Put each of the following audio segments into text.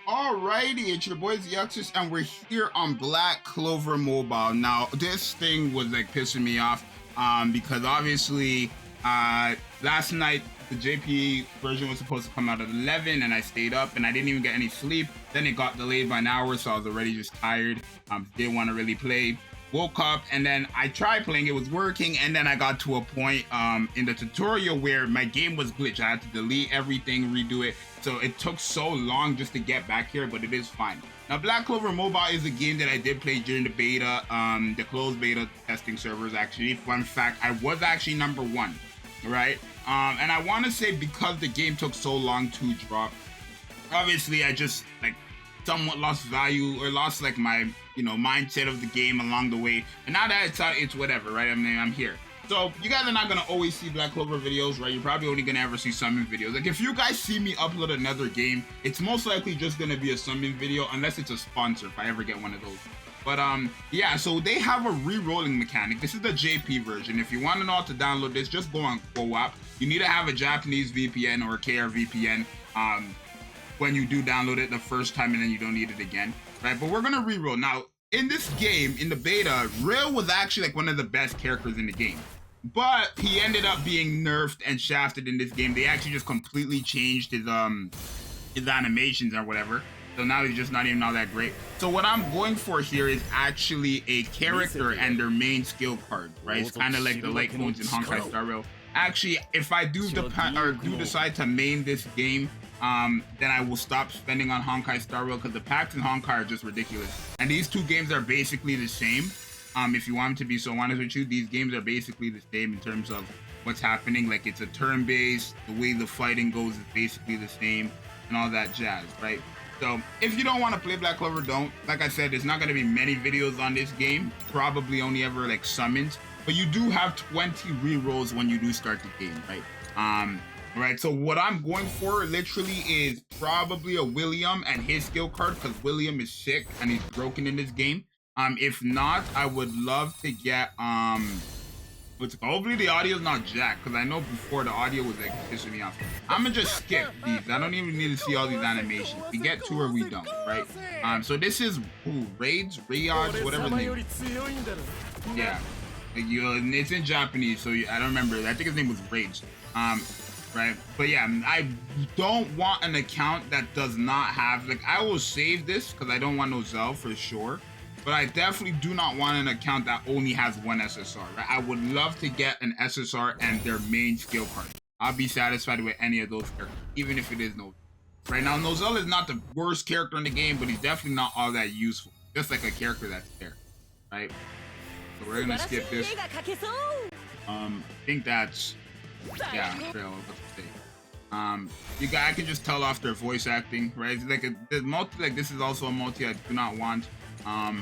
Alrighty, it's your boy Zxous, and we're here on Black Clover Mobile. Now, this thing was like pissing me off, because obviously, last night the JP version was supposed to come out at 11, and I stayed up, and I didn't even get any sleep. Then it got delayed by an hour, so I was already just tired. Didn't want to really play. Woke up, and then I tried playing. It was working, and then I got to a point in the tutorial where my game was glitched. I had to delete everything, redo it. So it took so long just to get back here, but it is fine. Now, Black Clover Mobile is a game that I did play during the beta, the closed beta testing servers, actually. Fun fact, I was actually #1, right? And I want to say because the game took so long to drop, obviously I just like somewhat lost value or lost like my, mindset of the game along the way. And now that it's out, it's whatever, right? I mean, I'm here. So you guys are not gonna always see Black Clover videos, right? You're probably only gonna ever see summon videos. Like if you guys see me upload another game, it's most likely just gonna be a summon video unless it's a sponsor, if I ever get one of those. But yeah, so they have a re-rolling mechanic. This is the JP version. If you want to know how to download this, just go on co-op. You need to have a Japanese VPN or a KR VPN when you do download it the first time, and then you don't need it again, right? But we're gonna re-roll. Now, in this game, in the beta, Reroll was actually like one of the best characters in the game. But he ended up being nerfed and shafted in this game. They actually just completely changed his animations or whatever. So now he's just not even all that great. So what I'm going for here is actually a character and their main skill card, right? It's kind of like the light modes in Honkai Star Rail. Actually, if I do decide to main this game, then I will stop spending on Honkai Star Rail because the packs in Honkai are just ridiculous. And these two games are basically the same. If you want to be so honest with you, these games are basically the same in terms of what's happening. Like it's a turn-based, the way the fighting goes is basically the same, and all that jazz, right? So if you don't want to play Black Clover, don't. Like I said, there's not going to be many videos on this game. Probably only ever like summons. But you do have 20 re-rolls when you do start the game, right? Right, so what I'm going for literally is probably a William and his skill card, because William is sick and he's broken in this game. If not, I would love to get hopefully the audio is not jacked, because I know before the audio was like pissing me off. I'm gonna just skip these. I don't even need to see all these animations. We get to or we don't, right? So this is Raids, Riyadh, whatever the name is. Yeah, like it's in Japanese, so I don't remember. I think his name was Raids. Right, but yeah, I don't want an account that does not have, like, I will save this because I don't want no Zell for sure, but I definitely do not want an account that only has one SSR, right? I would love to get an SSR and their main skill card. I'll be satisfied with any of those characters, even if it is Nozel. Right now, Nozel is not the worst character in the game, but he's definitely not all that useful, just like a character that's there, right? So we're gonna skip this. I think that's, yeah, I can just tell off their voice acting, right? It's like there's multi, like this is also a multi I do not want. All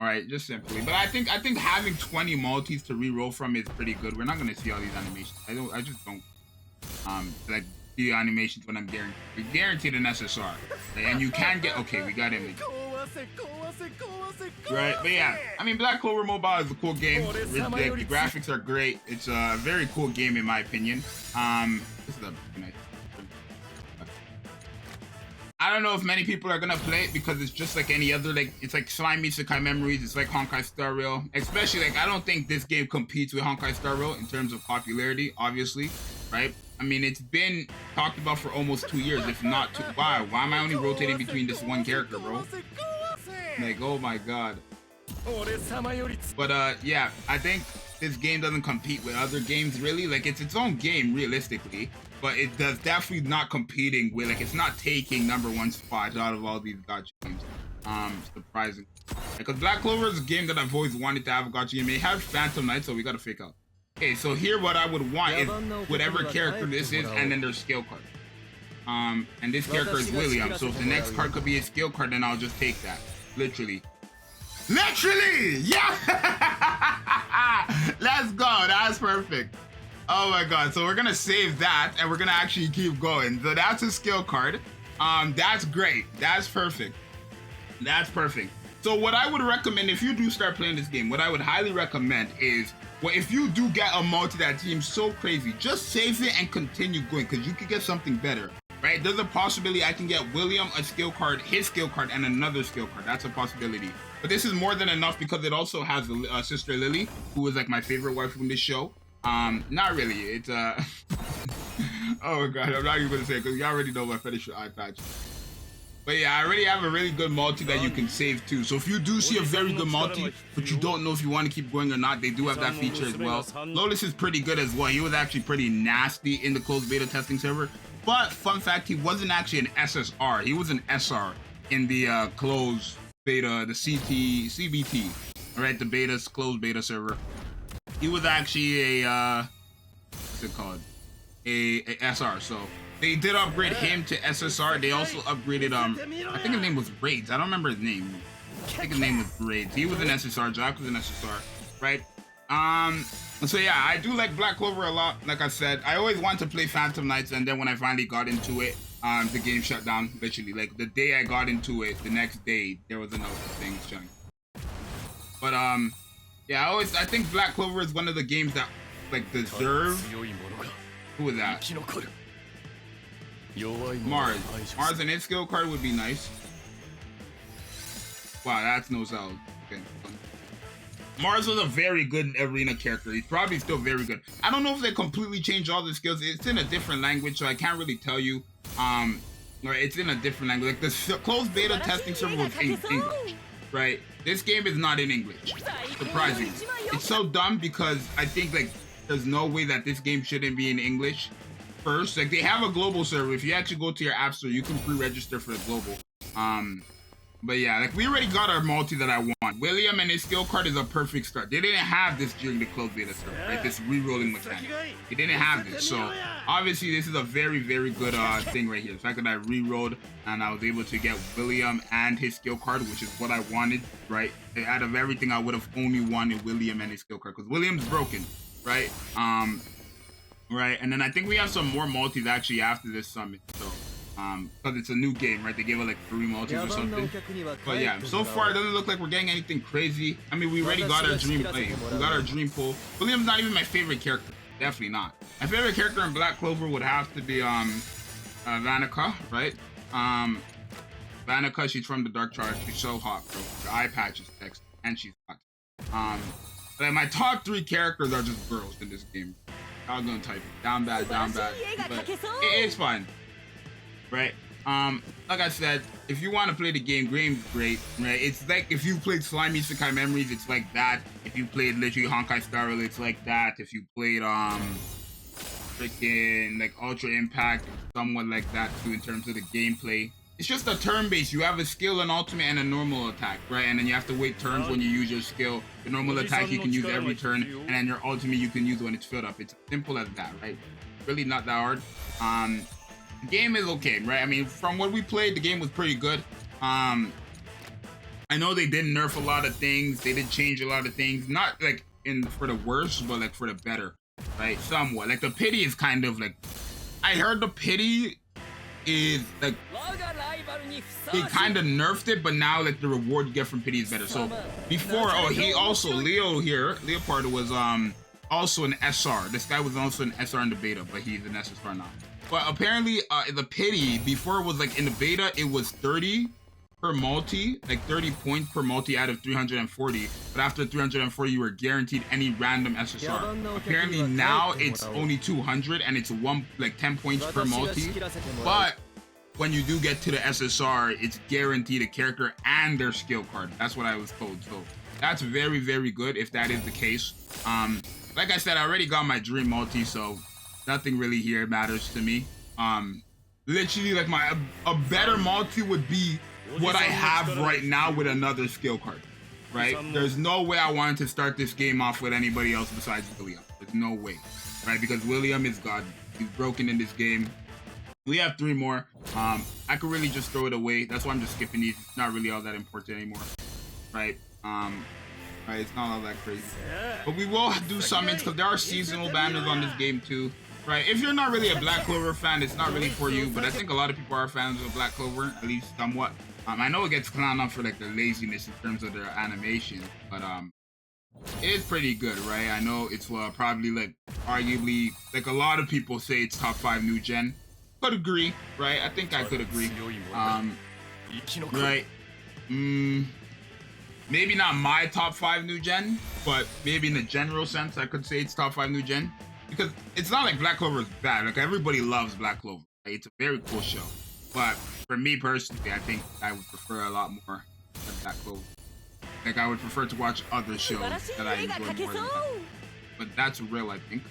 right, just simply. But I think having 20 multis to re-roll from is pretty good. We're not gonna see all these animations. I just don't like the animations when I'm guaranteed. We guaranteed an SSR, right? And you can get, okay, we got him. Right, but yeah, I mean, Black Clover Mobile is a cool game. The graphics are great. It's a very cool game in my opinion. This is a nice. I don't know if many people are gonna play it because it's just like any other, like it's like Slimy Sakai Memories. It's like Honkai Star Rail. Especially like I don't think this game competes with Honkai Star Rail in terms of popularity, obviously, right? I mean, it's been talked about for almost 2 years, if not 2. Why am I only rotating between this one character, bro? Like, oh my god. But yeah, I think this game doesn't compete with other games really. Like it's its own game realistically, but it does definitely not competing with, like, it's not taking #1 spot out of all these gacha games. Surprising. Because Black Clover is a game that I've always wanted to have a gacha game. It has Phantom Knight, so we gotta fake out. Okay, so here what I would want is whatever character this is and then their skill card. And this character is William, so if the next card could be a skill card, then I'll just take that. Literally, yeah. Let's go. That's perfect. Oh my god. So we're gonna save that and we're gonna actually keep going. So that's a skill card. That's great. That's perfect. That's perfect. So what I would recommend, if you do start playing this game, what I would highly recommend is, well, if you do get a multi that seems so crazy, just save it and continue going, because you could get something better. Right? right? There's a possibility I can get William a skill card, his skill card, and another skill card. That's a possibility. But this is more than enough because it also has a sister Lily, who is like my favorite wife from this show. Not really. It's oh my god, I'm not even gonna say it because you already know my fetish for eye patch. But yeah, I already have a really good multi that you can save too. So if you do see a very good multi, but you don't know if you want to keep going or not, they do have that feature as well. Lotus is pretty good as well. He was actually pretty nasty in the closed beta testing server. But fun fact, he wasn't actually an SSR. He was an SR in the closed beta, the CBT, right? The beta's closed beta server. He was actually a what's it called? A SR. So they did upgrade him to SSR. They also upgraded I think his name was Raids. I don't remember his name. I think his name was Raids. He was an SSR. Jock was an SSR, right? So yeah, I do like Black Clover a lot. Like I said, I always wanted to play Phantom Knights, and then when I finally got into it, the game shut down. Literally, like the day I got into it, the next day there was another thing shutting. But yeah, I think Black Clover is one of the games that like deserve. Who is that? Mars. Mars and his skill card would be nice. Wow, that's no Zxous. Okay. Mars was a very good arena character. He's probably still very good. I don't know if they completely changed all the skills. It's in a different language, so I can't really tell you. It's in a different language. Like the closed beta testing server was in English, right? This game is not in English. Surprising. It's so dumb because I think like there's no way that this game shouldn't be in English. First, like they have a global server. If you actually go to your app store, you can pre-register for the global. But yeah, like we already got our multi that I want. William and his skill card is a perfect start. They didn't have this during the closed beta server, right? This re-rolling mechanic. They didn't have this. So obviously this is a very, very good thing right here. The fact that I re-rolled and I was able to get William and his skill card, which is what I wanted, right? Out of everything, I would have only wanted William and his skill card because William's broken, right? Right, and then I think we have some more multis actually after this summit, so because it's a new game, right? They gave it like 3 multis or something. But yeah, so far it doesn't look like we're getting anything crazy. I mean, we already got our dream play. We got our dream pull. William's not even my favorite character. Definitely not. My favorite character in Black Clover would have to be NIKKE, right? NIKKE, she's from the Dark Chart. She's so hot, bro. The eye patch is text, and she's hot. Like my top 3 characters are just girls in this game. I was gonna type it down bad, but it's fine, right? Like I said, if you want to play the game's great, right? It's like if you played Slimy Isekai Memories, it's like that. If you played literally Honkai Star Rail, it's like that. If you played freaking like Ultra Impact, somewhat like that too in terms of the gameplay. It's just a turn-based. You have a skill, an ultimate, and a normal attack, right? And then you have to wait turns when you use your skill. The normal attack you can use every turn, and then your ultimate you can use when it's filled up. It's simple as that, right? Really not that hard. The game is okay, right? I mean, from what we played, the game was pretty good. I know they did nerf a lot of things. They did change a lot of things. Not like for the worse, but like for the better, right? Somewhat. Like the pity is kind of like, I heard the pity is like they kind of nerfed it, but now like the reward you get from pity is better. So before, he also Leopard was also an SR. This guy was also an SR in the beta, but he's an SSR now. But apparently the pity before was like in the beta it was 30 per multi, like 30 points per multi out of 340, but after 340 you were guaranteed any random SSR. Apparently now it's only 200 and it's 10 points per multi, but when you do get to the SSR it's guaranteed a character and their skill card. That's what I was told, so that's very, very good if that is the case. Like I said, I already got my dream multi, so nothing really here matters to me. Literally like a better multi would be what I have right now with another skill card, right? There's no way I wanted to start this game off with anybody else besides William. There's no way, right? Because William is God. He's broken in this game. We have 3 more. I could really just throw it away. That's why I'm just skipping these. It's not really all that important anymore, right? Right, it's not all that crazy. But we will do summons because there are seasonal banners on this game too. Right, if you're not really a Black Clover fan, it's not really for you, but I think a lot of people are fans of Black Clover, at least somewhat. I know it gets clowned up for like their laziness in terms of their animation, but it is pretty good, right? I know it's probably like arguably like a lot of people say it's top 5 new gen, could agree, right? I think I could agree. Right. Maybe not my top 5 new gen, but maybe in the general sense, I could say it's top 5 new gen. Because it's not like Black Clover is bad. Like, everybody loves Black Clover. Right? It's a very cool show. But for me personally, I think I would prefer a lot more than Black Clover. Like, I would prefer to watch other shows that I enjoy more than that. But that's real, I think.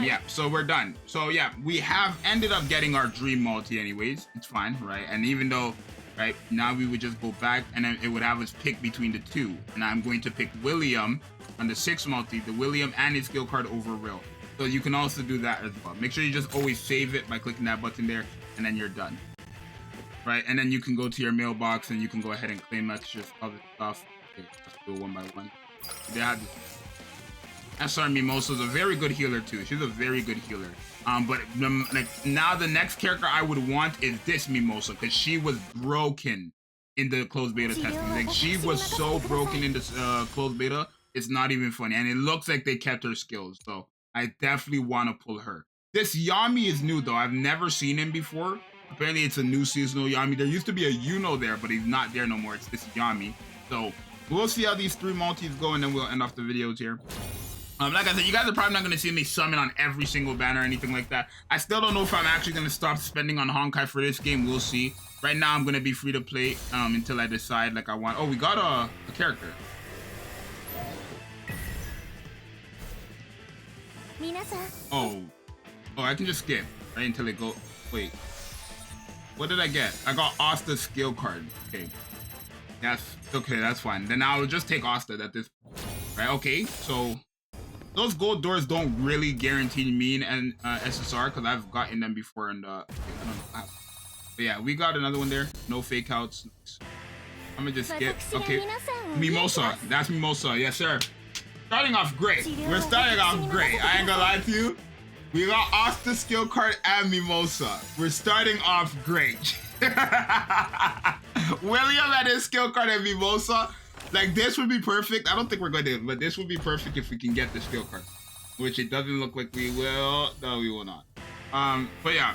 Yeah, so we're done. So yeah, we have ended up getting our dream multi anyways. It's fine, right? And even though, right, now we would just go back and then it would have us pick between the two. And I'm going to pick William on the 6 multi, the William and his skill card over Real. So you can also do that as well. Make sure you just always save it by clicking that button there, and then you're done. Right, and then you can go to your mailbox and you can go ahead and claim extra other stuff. Okay, let's do it one by one. They have this. SR Mimosa is a very good healer too. She's a very good healer. But like now the next character I would want is this Mimosa, because she was broken in the closed beta testing. Like, she was so broken in this closed beta, it's not even funny. And it looks like they kept her skills, so I definitely want to pull her. This Yami is new though. I've never seen him before. Apparently it's a new seasonal Yami. There used to be a Yuno there, but he's not there no more. It's this Yami. So we'll see how these 3 multis go, and then we'll end off the videos here. Like I said, you guys are probably not going to see me summon on every single banner or anything like that. I still don't know if I'm actually going to stop spending on Honkai for this game. We'll see. Right now, I'm going to be free to play until I decide like I want. Oh, we got a character. Oh, I can just skip right until it go. Wait, what did I get? I got Asta's skill card. Okay, that's okay. That's fine. Then I'll just take Asta at this. Right. Okay. So those gold doors don't really guarantee me an SSR because I've gotten them before, and okay, I don't know how. But yeah, we got another one there. No fake outs. I'm gonna just skip. Okay, Mimosa. That's Mimosa. Yes, sir. Starting off great. We're starting off great. I ain't gonna lie to you. We got Asta skill card and Mimosa. We're starting off great. William and his skill card and Mimosa. Like, this would be perfect. I don't think we're going to, but this would be perfect if we can get the skill card. Which it doesn't look like we will. No, we will not. But yeah.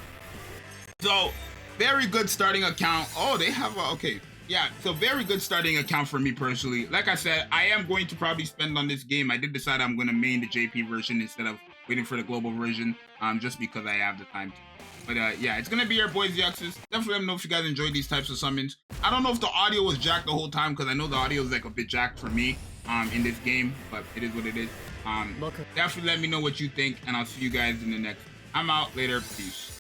So, very good starting account. Oh, they have a, okay. Yeah, so very good starting account for me personally. Like I said, I am going to probably spend on this game. I did decide I'm going to main the JP version instead of waiting for the global version, just because I have the time to. But yeah, it's gonna be your boy Zxous. Definitely let me know if you guys enjoyed these types of summons. I don't know if the audio was jacked the whole time, because I know the audio is like a bit jacked for me in this game, but it is what it is. Definitely let me know what you think, and I'll see you guys in the next. I'm out later. Peace.